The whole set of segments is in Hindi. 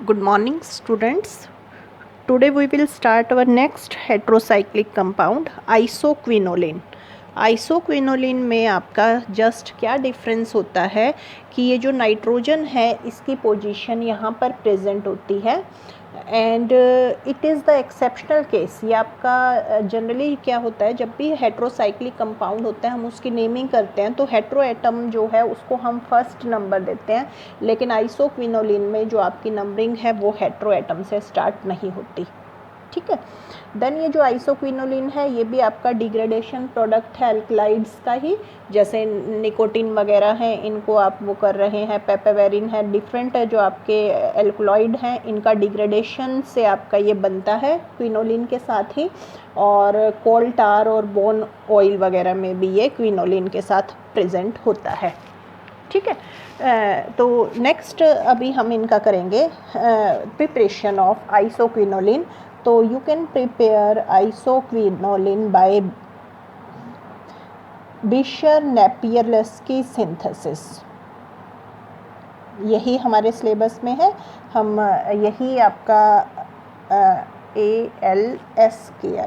Good morning students. Today we will start our next heterocyclic compound isoquinoline. Isoquinoline में आपका जस्ट क्या डिफरेंस होता है कि ये जो नाइट्रोजन है इसकी पोजीशन यहाँ पर प्रेजेंट होती है and it is the exceptional case. ये आपका जनरली क्या होता है, जब भी हेट्रोसाइक्लिक कंपाउंड होता है हम उसकी नेमिंग करते हैं तो हेट्रो एटम जो है उसको हम फर्स्ट नंबर देते हैं, लेकिन आइसोक्विनोलिन में जो आपकी नंबरिंग है वो हेट्रो एटम से स्टार्ट नहीं होती। ठीक है। देन ये जो आइसोक्विनोलिन है ये भी आपका डिग्रेडेशन प्रोडक्ट है एल्कलाइड्स का ही, जैसे निकोटीन वगैरह हैं इनको आप वो कर रहे हैं, पेपेवेरिन है, डिफरेंट है जो आपके एल्कलॉइड हैं इनका डिग्रेडेशन से आपका ये बनता है क्विनोलिन के साथ ही। और कोल टार और बोन ऑयल वगैरह में भी ये क्विनोलिन के साथ प्रेजेंट होता है। ठीक है। तो नेक्स्ट अभी हम इनका करेंगे प्रिपरेशन ऑफ आइसोक्विनोलिन। तो you can prepare isoquinoline by Bischler Napieralski synthesis. यही हमारे सिलेबस में है, हम यही आपका ALSKI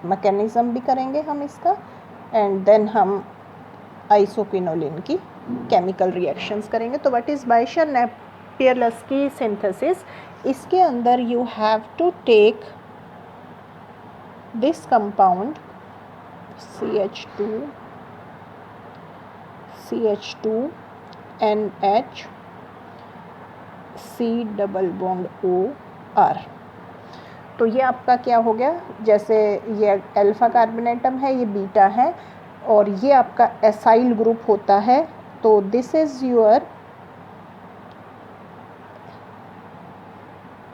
मैकेनिज़्म भी करेंगे हम इसका, एंड देन हम आइसोक्विनोलिन की केमिकल रिएक्शंस करेंगे। तो व्हाट इज़ बिशर-नेपियर-लेस्की सिंथेसिस? इसके अंदर you have to take this compound CH2 NH C double bond OR। तो ये आपका क्या हो गया, जैसे ये अल्फा कार्बन एटम है, ये बीटा है और ये आपका एसाइल ग्रुप होता है। तो this is your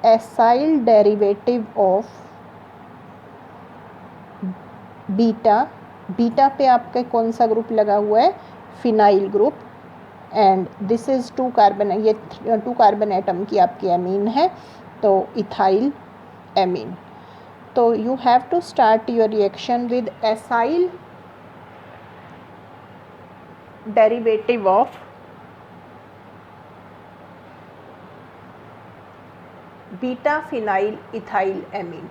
acyl derivative of beta. Beta पे आपका कौन सा ग्रुप लगा हुआ है? Phenyl group. And this is 2 carbon, ये 2 कार्बन एटम की आपकी एमीन है, तो इथाइल एमीन। तो you have to start your reaction with acyl derivative of beta phenyl ethyl amine.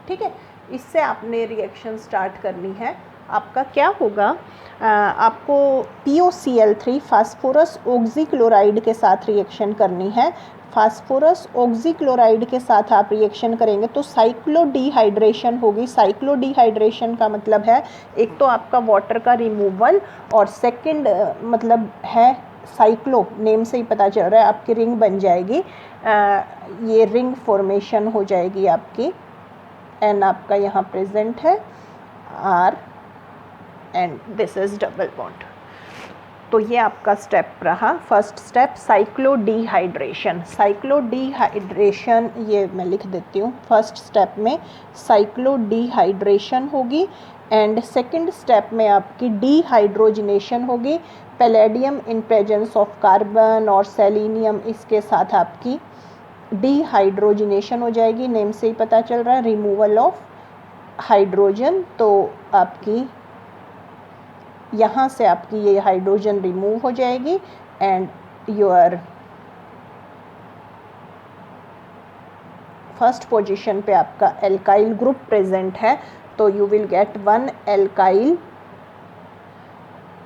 ठीक है, इससे आपने रिएक्शन स्टार्ट करनी है। आपका क्या होगा, आपको POCl3 फास्फोरस ऑक्सीक्लोराइड के साथ रिएक्शन करनी है। फास्फोरस ऑक्सीक्लोराइड के साथ आप रिएक्शन करेंगे तो साइक्लोडीहाइड्रेशन होगी। साइक्लोडीहाइड्रेशन का मतलब है एक तो आपका वाटर का रिमूवल और सेकंड मतलब है साइक्लो, नेम से ही पता चल रहा है आपकी रिंग बन जाएगी। ये रिंग फॉर्मेशन हो जाएगी आपकी। एन आपका यहाँ प्रेजेंट है R and this is double bond. तो ये आपका स्टेप रहा, फर्स्ट स्टेप साइक्लोडीहाइड्रेशन। साइक्लोडीहाइड्रेशन ये मैं लिख देती हूँ, फर्स्ट स्टेप में साइक्लोडीहाइड्रेशन होगी एंड सेकंड स्टेप में आपकी डीहाइड्रोजनेशन होगी। Palladium in presence of carbon और सेलेनियम इसके साथ आपकी डीहाइड्रोजनेशन हो जाएगी, नेम से ही पता चल रहा है रिमूवल ऑफ हाइड्रोजन। तो आपकी यहाँ से आपकी ये हाइड्रोजन रिमूव हो जाएगी एंड योर फर्स्ट पोजीशन पे आपका एल्काइल ग्रुप प्रेजेंट है। तो you will get 1 alkyl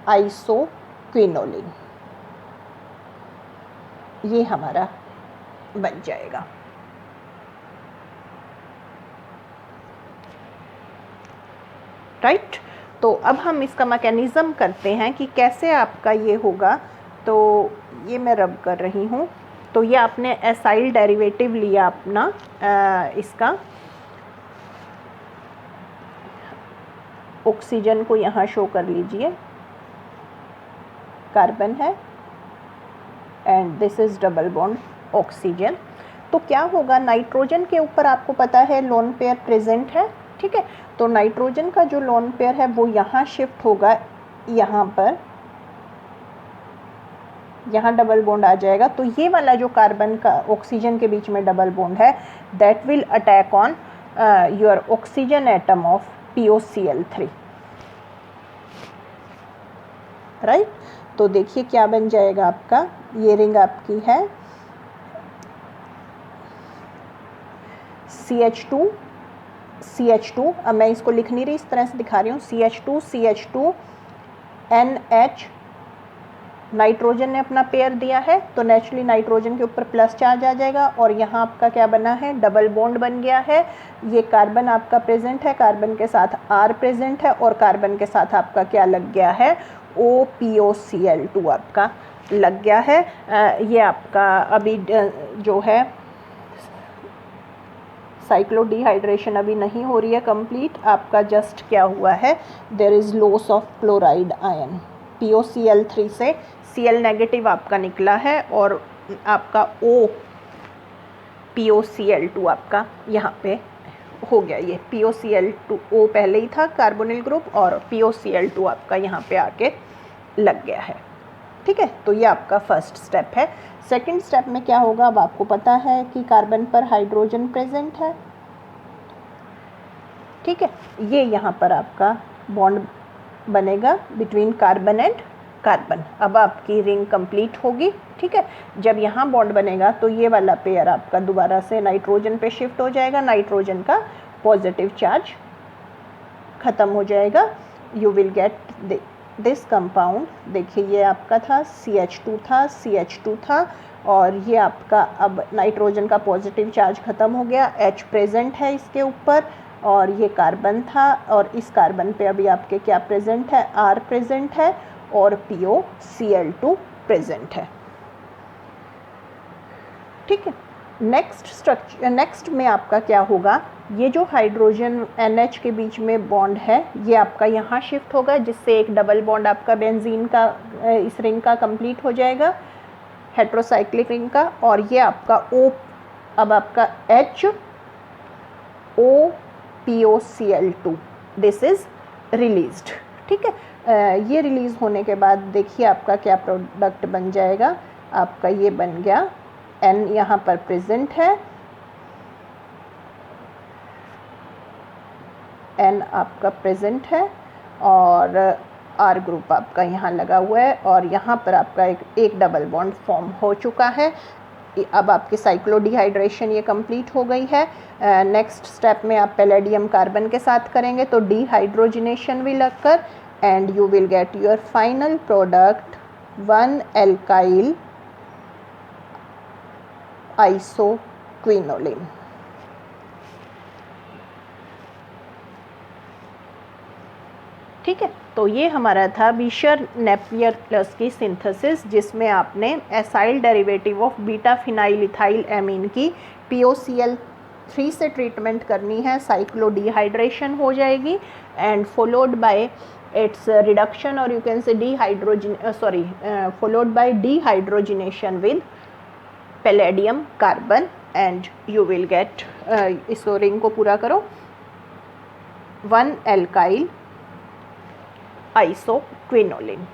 isoquinoline, ये हमारा बन जाएगा। राइट। तो अब हम इसका मैकेनिज़्म करते हैं कि कैसे आपका ये होगा। तो ये मैं रब कर रही हूँ। तो ये आपने एसाइल डेरिवेटिव लिया अपना इसका, ऑक्सीजन को यहाँ शो कर लीजिए, कार्बन है and this is double bond oxygen. तो क्या होगा, नाइट्रोजन के ऊपर आपको पता है लोन पेयर प्रेजेंट है। ठीक है, तो नाइट्रोजन का जो लोन पेयर है वो यहाँ शिफ्ट होगा, यहाँ पर, यहाँ डबल बॉन्ड आ जाएगा। तो ये वाला जो कार्बन का ऑक्सीजन के बीच में डबल बॉन्ड है that will attack on your oxygen atom of POCl3, right. तो देखिए क्या बन जाएगा आपका, ये रिंग आपकी है CH2, अब मैं इसको लिख नहीं रही, इस तरह से दिखा रही हूँ, CH2 NH, नाइट्रोजन ने अपना पेयर दिया है तो नेचुरली नाइट्रोजन के ऊपर प्लस चार्ज आ जाएगा, और यहाँ आपका क्या बना है, डबल बॉन्ड बन गया है। ये कार्बन आपका प्रेजेंट है, कार्बन के साथ R प्रेजेंट है, और कार्बन के साथ आपका क्या लग गया है, OPOCl2 आपका लग गया है। ये आपका अभी जो है साइक्लोडिहाइड्रेशन अभी नहीं हो रही है कंप्लीट, आपका जस्ट क्या हुआ है, there is loss of chloride ion, POCl3 से Cl नेगेटिव आपका निकला है, और आपका POCl2 आपका यहाँ पे हो गया, ये POCl2 O पहले ही था कार्बोनिल ग्रुप, और POCl2 आपका यहाँ पे आके लग गया है, ठीक है। तो ये आपका फर्स्ट स्टेप है। सेकंड स्टेप में क्या होगा, अब आपको पता है कि कार्बन पर हाइड्रोजन प्रेजेंट है, ठीक है। ये यहाँ पर आपका बॉन्ड बनेगा बिटवीन कार्बन एंड कार्बन, अब आपकी रिंग कंप्लीट होगी, ठीक है। जब यहाँ बॉन्ड बनेगा तो ये वाला पेयर आपका दोबारा से नाइट्रोजन पे शिफ्ट हो जाएगा, नाइट्रोजन का पॉजिटिव चार्ज ख़त्म हो जाएगा, you will get this compound. देखिए ये आपका था CH2 था, और ये आपका अब नाइट्रोजन का पॉजिटिव चार्ज ख़त्म हो गया, H प्रेजेंट है इसके ऊपर, और ये कार्बन था, और इस कार्बन पे अभी आपके क्या प्रेजेंट है, R प्रेजेंट है, और POCl2 प्रेजेंट है, ठीक है। नेक्स्ट में आपका क्या होगा, ये जो हाइड्रोजन NH के बीच में बॉन्ड है ये आपका यहाँ शिफ्ट होगा, जिससे एक डबल बॉन्ड आपका बेंजीन का इस रिंग का कंप्लीट हो जाएगा, हेट्रोसाइक्लिक रिंग का, और ये आपका O, अब आपका HOPOCl2 दिस इज रिलीज्ड, ठीक है। ये रिलीज़ होने के बाद देखिए आपका क्या प्रोडक्ट बन जाएगा, आपका ये बन गया N यहाँ पर प्रेजेंट है, N आपका प्रेजेंट है, और R ग्रुप आपका यहाँ लगा हुआ है, और यहाँ पर आपका एक डबल बॉन्ड फॉर्म हो चुका है। अब आपकी साइक्लोडिहाइड्रेशन ये कंप्लीट हो गई है। नेक्स्ट स्टेप में आप पैलेडियम कार्बन के साथ करेंगे तो dehydrogenation will occur, and you will get your final product 1-alkyl isoquinoline, ठीक है। तो ये हमारा था बीशर-नेपियर प्लस की सिंथेसिस, जिसमें आपने acyl derivative of beta phenyl ethyl amine की POCl3 से ट्रीटमेंट करनी है, साइक्लोडिहाइड्रेशन हो जाएगी, and followed by its reduction, or you can say followed by dehydrogenation with palladium carbon, and you will get इस रिंग को पूरा करो 1-alkyl isoquinoline।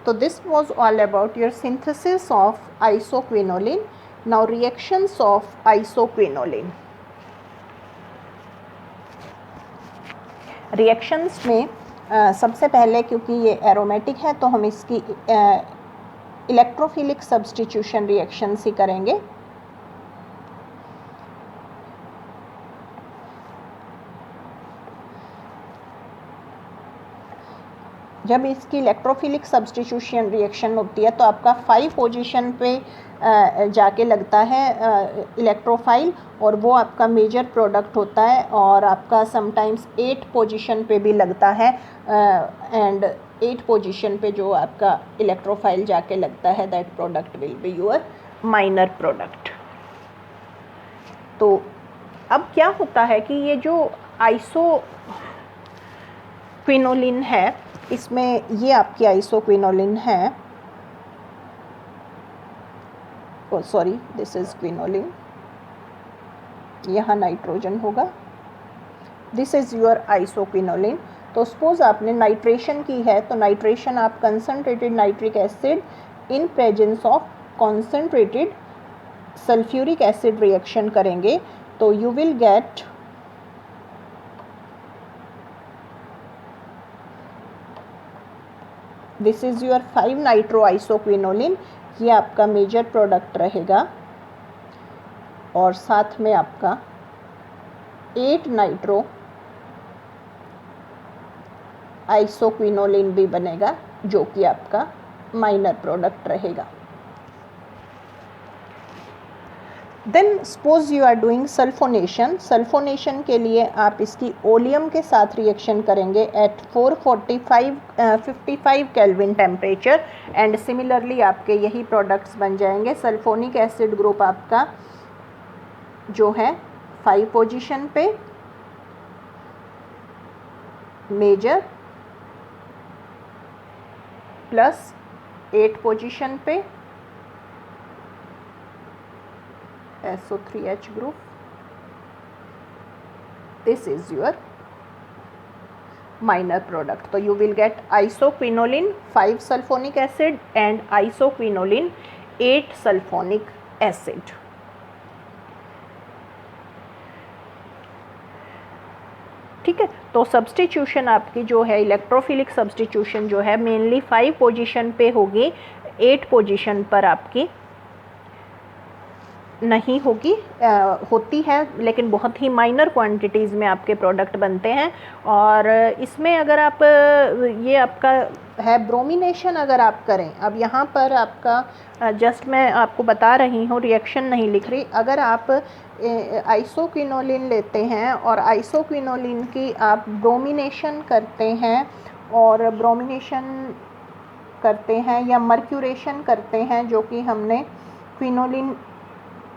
So this was all about your synthesis of isoquinoline. Now reactions of isoquinoline। Reactions में सबसे पहले, क्योंकि ये एरोमेटिक है तो हम इसकी इलेक्ट्रोफिलिक सब्स्टिट्यूशन रिएक्शंस ही करेंगे। जब इसकी इलेक्ट्रोफिलिक सब्स्टिट्यूशन रिएक्शन होती है तो आपका 5 पोजीशन पे जाके लगता है इलेक्ट्रोफाइल, और वो आपका मेजर प्रोडक्ट होता है, और आपका समटाइम्स 8 पोजीशन पे भी लगता है, एंड 8 पोजीशन पे जो आपका इलेक्ट्रोफाइल जाके लगता है that product will be your minor product. तो अब क्या होता है कि ये जो आइसोक्विनोलिन है, इसमें ये आपकी आइसोक्विनोलिन है, सॉरी दिस इज क्विनोलिन, यहाँ नाइट्रोजन होगा, दिस इज़ योर आइसोक्विनोलिन। तो सपोज आपने नाइट्रेशन की है तो नाइट्रेशन आप concentrated nitric acid in presence of concentrated sulphuric acid reaction करेंगे तो you will get this is your 5 nitro isoquinoline, ये आपका मेजर प्रोडक्ट रहेगा। और साथ में आपका 8 नाइट्रो आइसोक्विनोलिन भी बनेगा, जो कि आपका माइनर प्रोडक्ट रहेगा। Then suppose you are doing sulphonation. Sulphonation के लिए आप इसकी ओलियम के साथ रिएक्शन करेंगे at 455 kelvin temperature and similarly आपके यही प्रोडक्ट्स बन जाएंगे। सल्फोनिक एसिड ग्रुप आपका जो है 5 पोजीशन पे मेजर प्लस 8 पोजीशन पे SO3H group. This is your minor product. So you will get isoquinoline 5 sulfonic acid and isoquinoline 8 sulfonic acid. ठीक है, तो सब्सटीट्यूशन आपकी जो है इलेक्ट्रोफिलिक सब्सटीट्यूशन जो है मेनली 5 पोजीशन पे होगी, 8 पोजीशन पर आपकी नहीं होगी, होती है लेकिन बहुत ही माइनर क्वांटिटीज़ में आपके प्रोडक्ट बनते हैं। और इसमें अगर आप ये आपका है ब्रोमिनेशन अगर आप करें, अब यहाँ पर आपका जस्ट मैं आपको बता रही हूँ, रिएक्शन नहीं लिख रही। अगर आप आइसोक्विनोलिन लेते हैं और आइसोक्विनोलिन की आप ब्रोमिनेशन करते हैं और ब्रोमिनेशन करते हैं या मर्क्यूरेशन करते हैं, जो कि हमने क्विनोलिन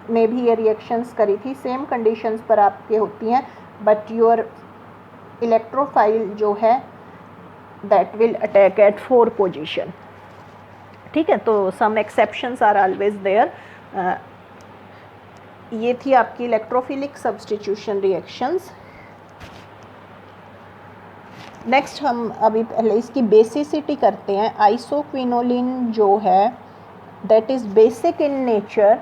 में भी ये रिएक्शंस करी थी, सेम कंडीशंस पर आपके होती हैं, बट योर इलेक्ट्रोफाइल जो है that will attack at 4 position. ठीक है, तो some exceptions are always there. ये थी आपकी इलेक्ट्रोफिलिक सब्सटीट्यूशन रिएक्शंस। नेक्स्ट हम अभी पहले इसकी बेसिसिटी करते हैं। आइसोक्विनोलिन जो है that is basic in nature.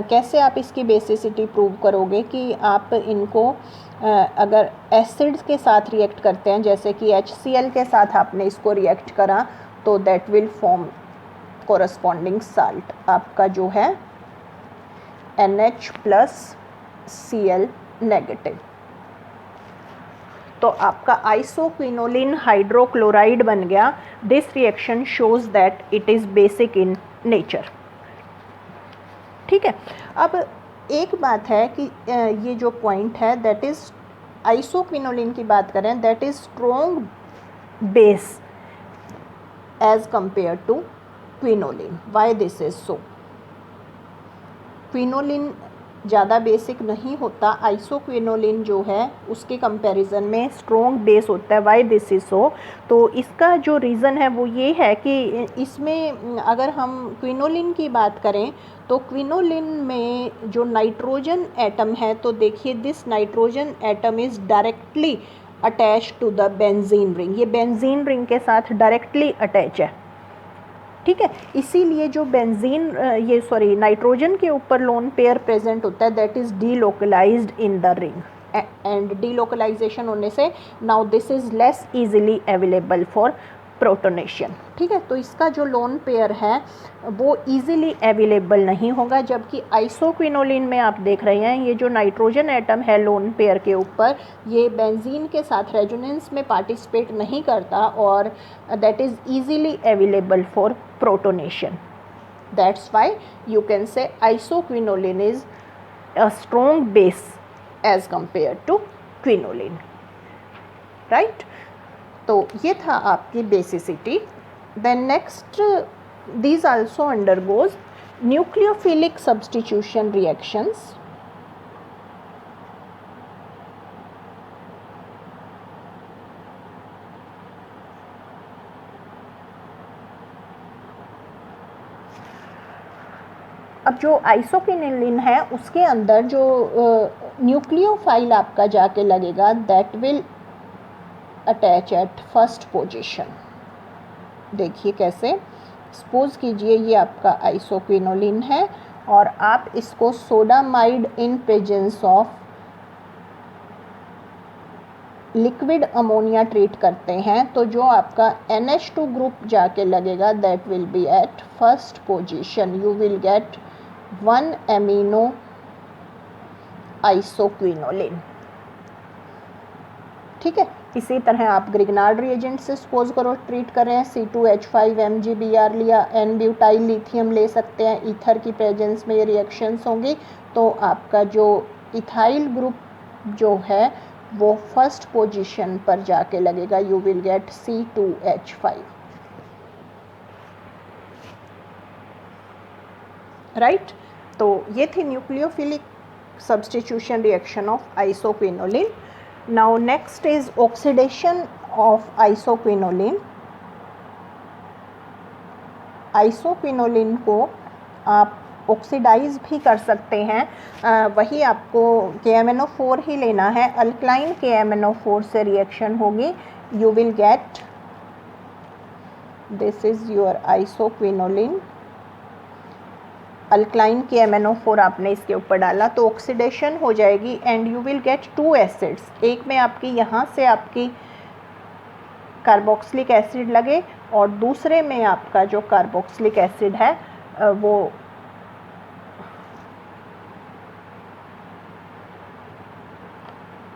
कैसे आप इसकी बेसिसिटी प्रूव करोगे कि आप इनको अगर एसिड्स के साथ रिएक्ट करते हैं, जैसे कि HCl के साथ आपने इसको रिएक्ट करा, तो that will form corresponding salt आपका जो है NH प्लस Cl नेगेटिव। तो आपका आइसोक्विनोलिन हाइड्रोक्लोराइड बन गया। This reaction shows that it is basic in nature. ठीक है, अब एक बात है कि ये जो पॉइंट है दैट इज़ आइसोक्विनोलिन की बात करें, that is strong base as compare to quinoline. Why this is so? Quinoline ज़्यादा बेसिक नहीं होता, आइसोक्विनोलिन जो है उसके कंपैरिजन में स्ट्रॉन्ग बेस होता है। वाई दिस इज सो? तो इसका जो रीज़न है वो ये है कि इसमें अगर हम क्विनोलिन की बात करें तो क्विनोलिन में जो नाइट्रोजन एटम है, तो देखिए this nitrogen atom is directly attach to the benzene ring. ये बेंजीन रिंग के साथ डायरेक्टली अटैच है। ठीक है, इसीलिए जो बेंजीन नाइट्रोजन के ऊपर लोन पेयर प्रेजेंट होता है that is delocalised in the ring, and delocalisation होने से now this is less easily available for protonation. ठीक है, तो इसका जो लोन पेयर है वो इजीली अवेलेबल नहीं होगा, जबकि आइसोक्विनोलिन में आप देख रहे हैं ये जो नाइट्रोजन एटम है लोन पेयर के ऊपर, ये बेंजीन के साथ रेजोनेंस में पार्टिसिपेट नहीं करता और that is easily available for protonation. That's why you can say isoquinoline is a strong base as compare to quinoline, right. तो ये था आपकी basicity. Then next, these also undergoes nucleophilic substitution reactions. अब जो आइसोक्विनोलिन है उसके अंदर जो न्यूक्लियोफाइल आपका जाके लगेगा that will attach at first position. देखिए कैसे, सपोज कीजिए ये आपका आइसोक्विनोलिन है और आप इसको sodamide in presence of liquid ammonia treat करते हैं, तो जो आपका NH2 ग्रुप जाके लगेगा that will be at first position, you will get 1 amino isoquinoline. ठीक है, इसी तरह आप ग्रिग्नार्ड रिएजेंट से सपोज करो ट्रीट कर रहे हैं, C2H5 MgBr लिया, N ब्यूटाइल लिथियम ले सकते हैं, ईथर की प्रेजेंस में ये रिएक्शंस होंगी, तो आपका जो इथाइल ग्रुप जो है वो फर्स्ट पोजीशन पर जाके लगेगा, you will gate C2H5। Right, तो ये थी nucleophilic substitution reaction of isoquinoline. Now next is oxidation of isoquinoline. Isoquinoline को आप ऑक्सीडाइज भी कर सकते हैं, वही आपको KMnO4 ही लेना है, अल्कलाइन KMnO4 से रिएक्शन होगी, you will get this is your isoquinoline. Alkaline KMnO4 आपने इसके ऊपर डाला तो ऑक्सीडेशन हो जाएगी and you will gate 2 acids. एक में आपकी यहाँ से आपकी कार्बोक्सिलिक एसिड लगे और दूसरे में आपका जो कार्बोक्सिलिक एसिड है वो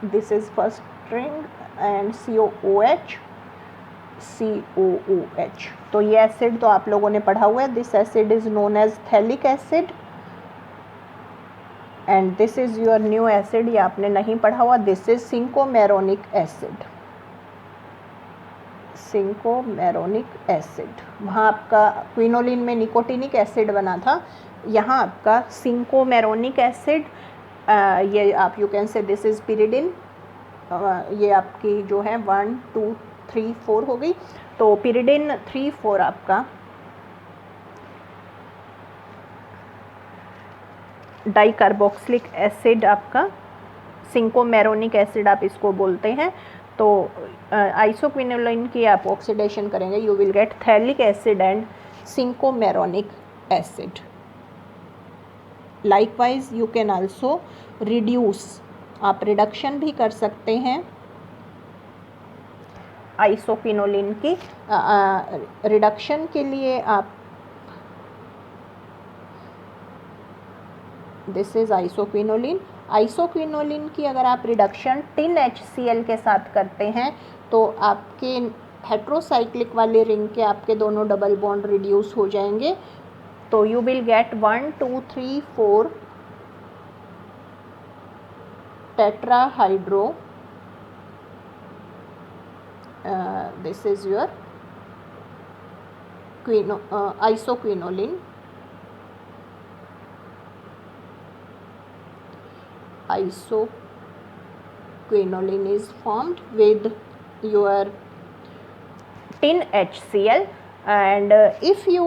this is first ring and COOH। तो ये एसिड तो आप लोगों ने पढ़ा हुआ है, this acid is known as phthalic acid and this is your new acid, ये आपने नहीं पढ़ा हुआ, this is cinchomeronic acid. Cinchomeronic acid, वहाँ आपका क्विनोलिन में निकोटिनिक एसिड बना था, यहाँ आपका सिंकोमेरोनिक एसिड, ये आप यू कैन से दिस इज पिरिडिन, ये आपकी जो है 1 2 3 4 हो गई, तो पिरिडिन 3 4 आपका डाइकार्बोक्सिलिक एसिड, आपका सिंकोमेरोनिक एसिड आप इसको बोलते हैं। तो आइसोक्विनोलिन की आप ऑक्सीडेशन करेंगे, you will get phthalic acid and cinchomeronic acid. Likewise you can also reduce, आप रिडक्शन भी कर सकते हैं आइसोक्विनोलिन की। रिडक्शन के लिए आप दिस इज आइसोक्विनोलिन। आइसोक्विनोलिन की अगर आप रिडक्शन टिन HCl के साथ करते हैं तो आपके हेट्रोसाइक्लिक वाले रिंग के आपके दोनों डबल बॉन्ड रिड्यूस हो जाएंगे, तो you will get 1 2 3 4 tetrahydro, this is your isoquinoline। Isoquinoline is formed with your tin HCl and if you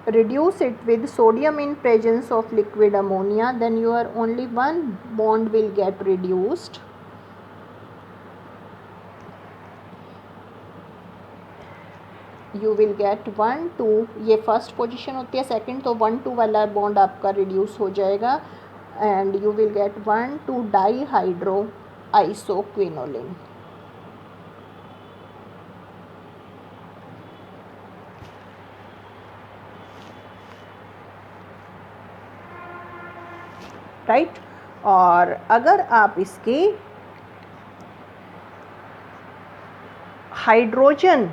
reduce it with sodium in presence of liquid ammonia, then your only one bond will get reduced, you will get 1 2, ये फर्स्ट पोजीशन होती है, सेकंड तो 1 2 वाला बॉन्ड आपका रिड्यूस हो जाएगा and you will get 1 2 dihydro isoquinoline. Right, और अगर आप इसकी हाइड्रोजन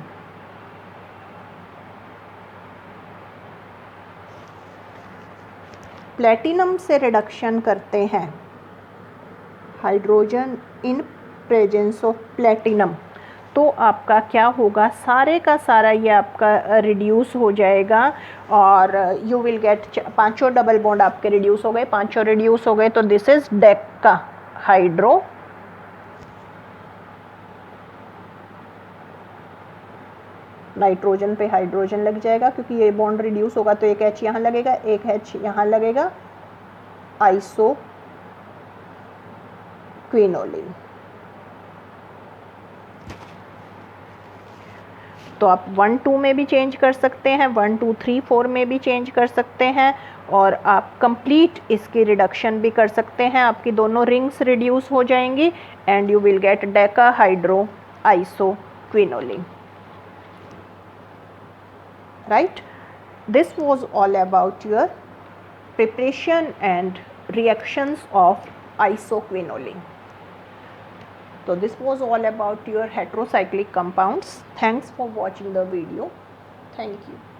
प्लेटिनम से रिडक्शन करते हैं, hydrogen in presence of platinum, तो आपका क्या होगा, सारे का सारा ये आपका रिड्यूस हो जाएगा और यू विल गेट पांचों डबल बॉन्ड आपके रिड्यूस हो गए, पांचों रिड्यूस हो गए, तो this is Deccan hydro. Nitrogen पे हाइड्रोजन लग जाएगा क्योंकि ये बॉन्ड रिड्यूस होगा, तो एक H यहाँ लगेगा, एक H यहाँ लगेगा, आइसोक्विनोलिन। तो आप 1 2 में भी चेंज कर सकते हैं, 1 2 3 4 में भी चेंज कर सकते हैं, और आप कंप्लीट इसकी रिडक्शन भी कर सकते हैं। आपकी दोनों रिंग्स रिड्यूस हो जाएंगी and you will get decahydro isoquinoline, right. This was all about your preparation and reactions of isoquinoline. So this was all about your heterocyclic compounds. Thanks for watching the video. Thank you.